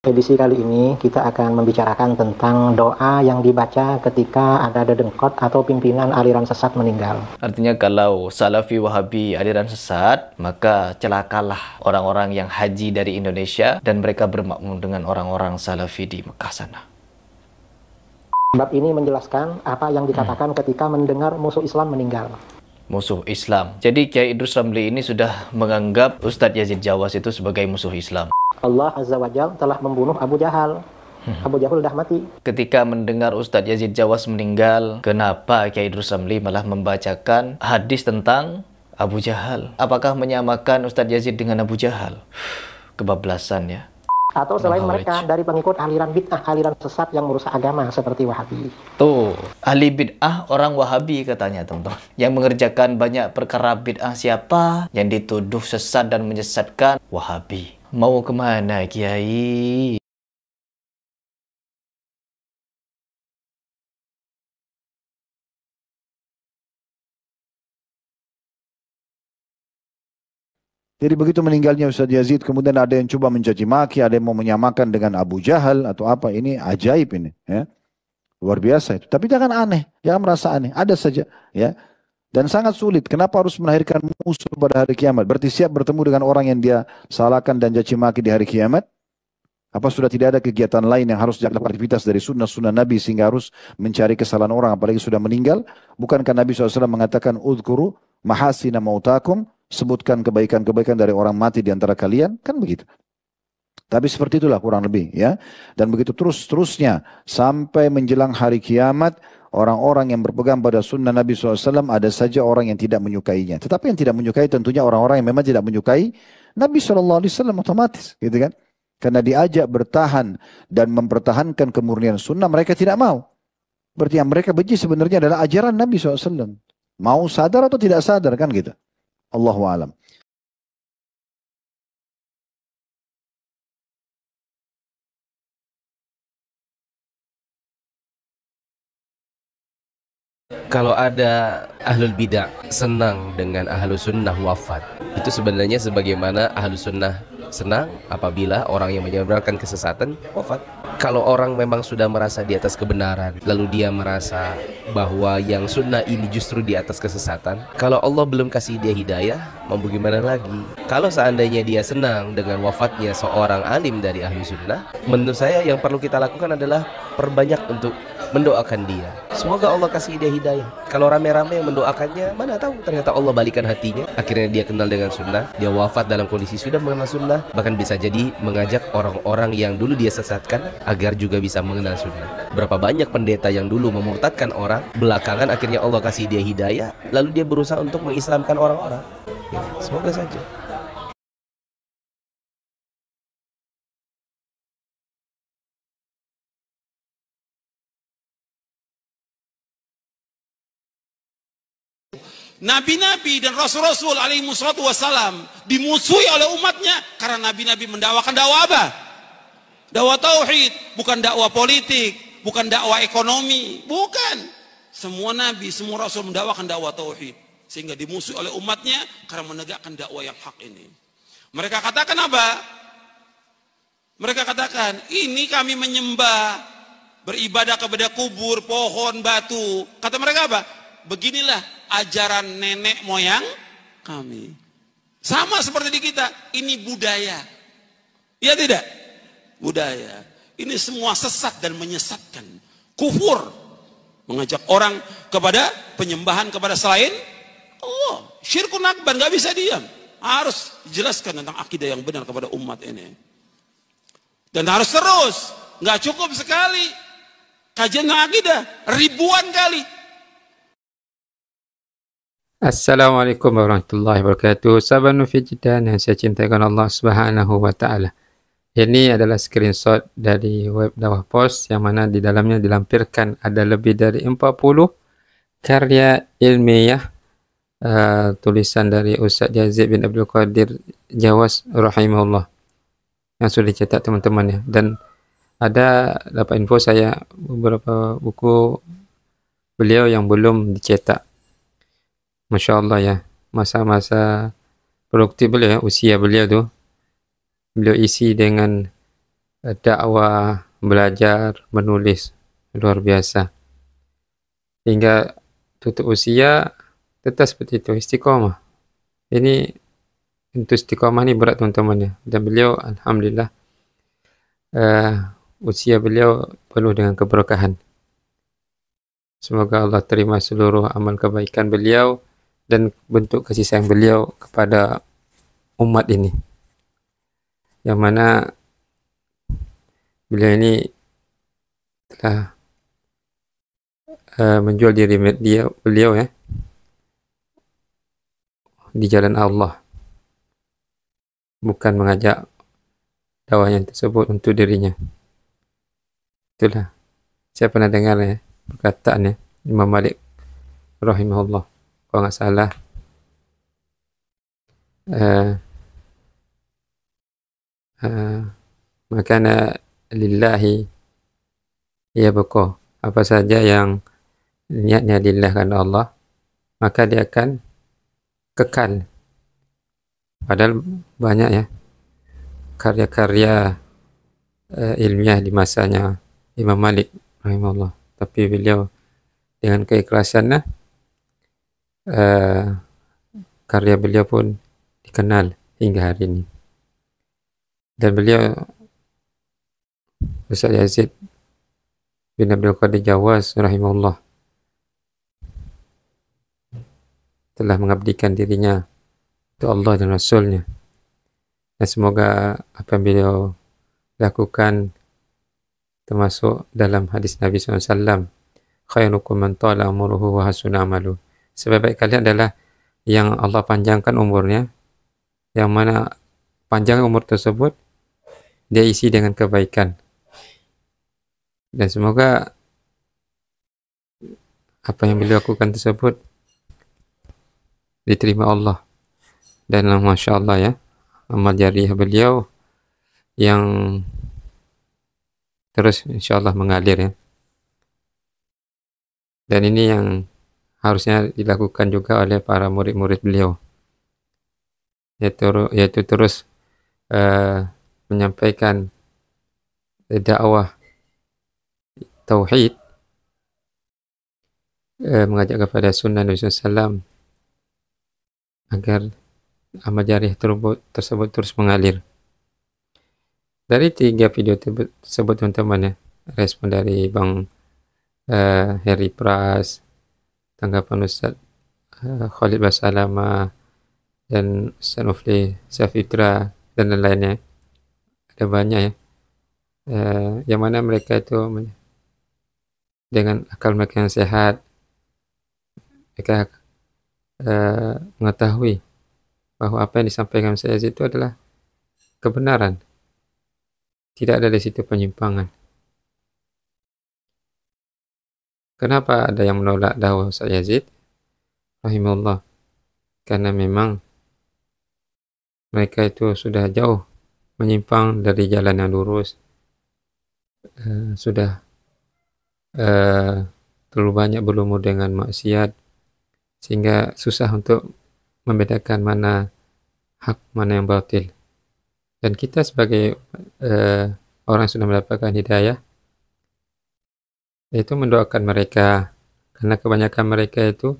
Edisi kali ini kita akan membicarakan tentang doa yang dibaca ketika ada dedengkot atau pimpinan aliran sesat meninggal. Artinya kalau Salafi Wahabi aliran sesat, maka celakalah orang-orang yang haji dari Indonesia dan mereka bermakmum dengan orang-orang Salafi di Mekah sana. Bab ini menjelaskan apa yang dikatakan ketika mendengar musuh Islam meninggal. Musuh Islam. Jadi Kiai Idrus Ramli ini sudah menganggap Ustadz Yazid Jawas itu sebagai musuh Islam. Allah Azza wa Jalla telah membunuh Abu Jahal. Abu Jahal sudah mati. Ketika mendengar Ustadz Yazid Jawas meninggal, kenapa Kiai Idrus Ramli malah membacakan hadis tentang Abu Jahal? Apakah menyamakan Ustadz Yazid dengan Abu Jahal? Kebablasan ya. Atau selain mereka dari pengikut aliran bid'ah, aliran sesat yang merusak agama seperti Wahabi. Tuh, ahli bid'ah orang Wahabi katanya teman-teman. Yang mengerjakan banyak perkara bid'ah siapa? Yang dituduh sesat dan menyesatkan Wahabi. Mau kemana Kiai? Jadi begitu meninggalnya Ustadz Yazid, kemudian ada yang coba mencaci maki, ada yang mau menyamakan dengan Abu Jahal atau apa. Ini ajaib ini, ya. Luar biasa itu. Tapi jangan aneh, jangan merasa aneh. Ada saja, ya. Dan sangat sulit. Kenapa harus melahirkan musuh pada hari kiamat? Berarti siap bertemu dengan orang yang dia salahkan dan caci maki di hari kiamat? Apa sudah tidak ada kegiatan lain yang harus dilakukan aktivitas dari sunnah-sunnah Nabi sehingga harus mencari kesalahan orang apalagi sudah meninggal? Bukankah Nabi SAW mengatakan udhkuru mahasina mautakum, sebutkan kebaikan-kebaikan dari orang mati di antara kalian? Kan begitu. Tapi seperti itulah kurang lebih, ya. Dan begitu terus-terusnya sampai menjelang hari kiamat, orang-orang yang berpegang pada sunnah Nabi SAW ada saja orang yang tidak menyukainya. Tetapi yang tidak menyukai tentunya orang-orang yang memang tidak menyukai Nabi SAW otomatis, gitu kan? Karena diajak bertahan dan mempertahankan kemurnian sunnah, mereka tidak mau. Berarti yang mereka benci sebenarnya adalah ajaran Nabi SAW. Mau sadar atau tidak sadar, kan gitu. Allahu a'lam. Kalau ada ahlul bidah senang dengan ahlus sunnah wafat, itu sebenarnya sebagaimana ahlus sunnah senang apabila orang yang menyebarkan kesesatan wafat. Kalau orang memang sudah merasa di atas kebenaran, lalu dia merasa bahwa yang sunnah ini justru di atas kesesatan, kalau Allah belum kasih dia hidayah, mau bagaimana lagi? Kalau seandainya dia senang dengan wafatnya seorang alim dari ahli sunnah, menurut saya yang perlu kita lakukan adalah perbanyak untuk mendoakan dia. Semoga Allah kasih dia hidayah. Kalau rame-rame yang mendoakannya, mana tahu ternyata Allah balikan hatinya. Akhirnya dia kenal dengan sunnah, dia wafat dalam kondisi sudah mengenal sunnah, bahkan bisa jadi mengajak orang-orang yang dulu dia sesatkan agar juga bisa mengenal sunnah. Berapa banyak pendeta yang dulu memurtadkan orang, belakangan akhirnya Allah kasih dia hidayah, lalu dia berusaha untuk mengislamkan orang-orang. Ya, semoga saja. Nabi-nabi dan rasul-rasul alaihi wassalatu wassalam dimusuhi oleh umatnya karena nabi-nabi mendakwakan dakwah apa? Dakwah tauhid, bukan dakwah politik, bukan dakwah ekonomi, bukan. Semua nabi, semua rasul mendakwakan dakwah tauhid sehingga dimusuhi oleh umatnya karena menegakkan dakwah yang hak ini. Mereka katakan apa? Mereka katakan, ini kami menyembah, beribadah kepada kubur, pohon, batu. Kata mereka apa? Beginilah ajaran nenek moyang kami. Sama seperti di kita, ini budaya. Ya tidak? Budaya. Ini semua sesat dan menyesatkan. Kufur. Mengajak orang kepada penyembahan kepada selain Allah. Syirkun akbar, gak bisa diam. Harus dijelaskan tentang akidah yang benar kepada umat ini. Dan harus terus. Gak cukup sekali. Kajian akidah ribuan kali. Assalamualaikum warahmatullahi wabarakatuh. Sahabat Nufijidan yang saya cintakan Allah Subhanahu wa taala. Ini adalah screenshot dari web Dakwah Pos yang mana di dalamnya dilampirkan ada lebih dari 40 karya ilmiah tulisan dari Ustadz Yazid bin Abdul Qadir Jawas rahimahullah yang sudah dicetak teman-teman ya. Dan ada dapat info saya beberapa buku beliau yang belum dicetak. Masya Allah ya, masa-masa produktif beliau ya, usia beliau tuh beliau isi dengan dakwah, belajar, menulis luar biasa. Hingga tutup usia tetap seperti itu, istiqomah. Ini untuk istiqomah ini berat teman-teman ya. Dan beliau alhamdulillah usia beliau penuh dengan keberkahan. Semoga Allah terima seluruh amal kebaikan beliau dan bentuk kasih sayang beliau kepada umat ini. Yang mana beliau ini telah menjual diri beliau ya di jalan Allah, bukan mengajak dakwahnya tersebut untuk dirinya. Itulah saya pernah dengar ya perkataan ya Imam Malik rahimahullah, kalau nggak salah makana lillahi ya beko, apa saja yang niatnya lillah karena Allah maka dia akan kekal. Padahal banyak ya karya-karya ilmiah di masanya Imam Malik rahimahullah, tapi beliau dengan keikhlasannya karya beliau pun dikenal hingga hari ini. Dan beliau Ustaz Yazid bin Abdul Qadir Jawas rahimahullah telah mengabdikan dirinya untuk Allah dan Rasulnya. Dan semoga apa yang beliau lakukan termasuk dalam hadis Nabi SAW, khairukum man tala umuruhu wa hasuna amalu. Sebaik-baik kalian adalah yang Allah panjangkan umurnya, yang mana panjang umur tersebut dia isi dengan kebaikan. Dan semoga apa yang beliau lakukan tersebut diterima Allah. Dan Masya Allah ya, amal jariah beliau yang terus insya Allah mengalir ya. Dan ini yang harusnya dilakukan juga oleh para murid-murid beliau, yaitu terus menyampaikan dakwah tauhid, mengajak kepada sunnah Nabi SAW agar amal jariah tersebut terus mengalir. Dari 3 video tersebut teman-teman ya, respon dari Bang Heri Pras, tanggapan Ustaz Khalid Basalama dan Ustaz Nufli Safitra dan lain-lainnya, ada banyak ya, yang mana mereka itu dengan akal mereka yang sehat, mereka mengetahui bahwa apa yang disampaikan saya itu adalah kebenaran, tidak ada di situ penyimpangan. Kenapa ada yang menolak dakwah Ustaz Yazid rahimahullah? Karena memang mereka itu sudah jauh menyimpang dari jalan yang lurus, sudah terlalu banyak berlumur dengan maksiat, sehingga susah untuk membedakan mana hak, mana yang batil. Dan kita sebagai orang yang sudah mendapatkan hidayah, yaitu mendoakan mereka, karena kebanyakan mereka itu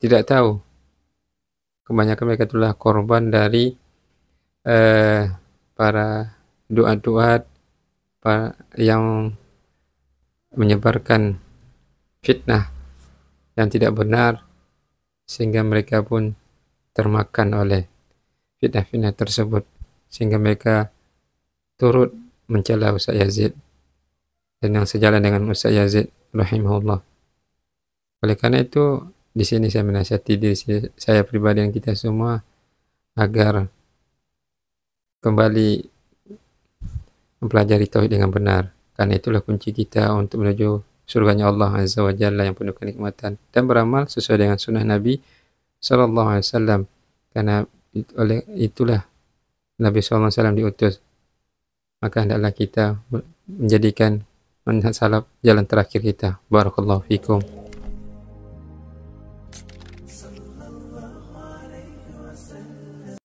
tidak tahu. Kebanyakan mereka itulah korban dari para duat-duat yang menyebarkan fitnah yang tidak benar, sehingga mereka pun termakan oleh fitnah-fitnah tersebut, sehingga mereka turut mencela Ustaz Yazid dan yang sejalan dengan Ustaz Yazid rahimahullah. Oleh karena itu, di sini saya menasihati diri saya pribadi dan kita semua agar kembali mempelajari tauhid dengan benar, karena itulah kunci kita untuk menuju surganya Allah Azza wa Jalla yang penuh kenikmatan, dan beramal sesuai dengan sunnah Nabi sallallahu alaihi wasallam, karena oleh itulah Nabi sallallahu alaihi wasallam diutus. Maka hendaklah kita menjadikan manhaj salaf jalan terakhir kita. Barakallahu fikum.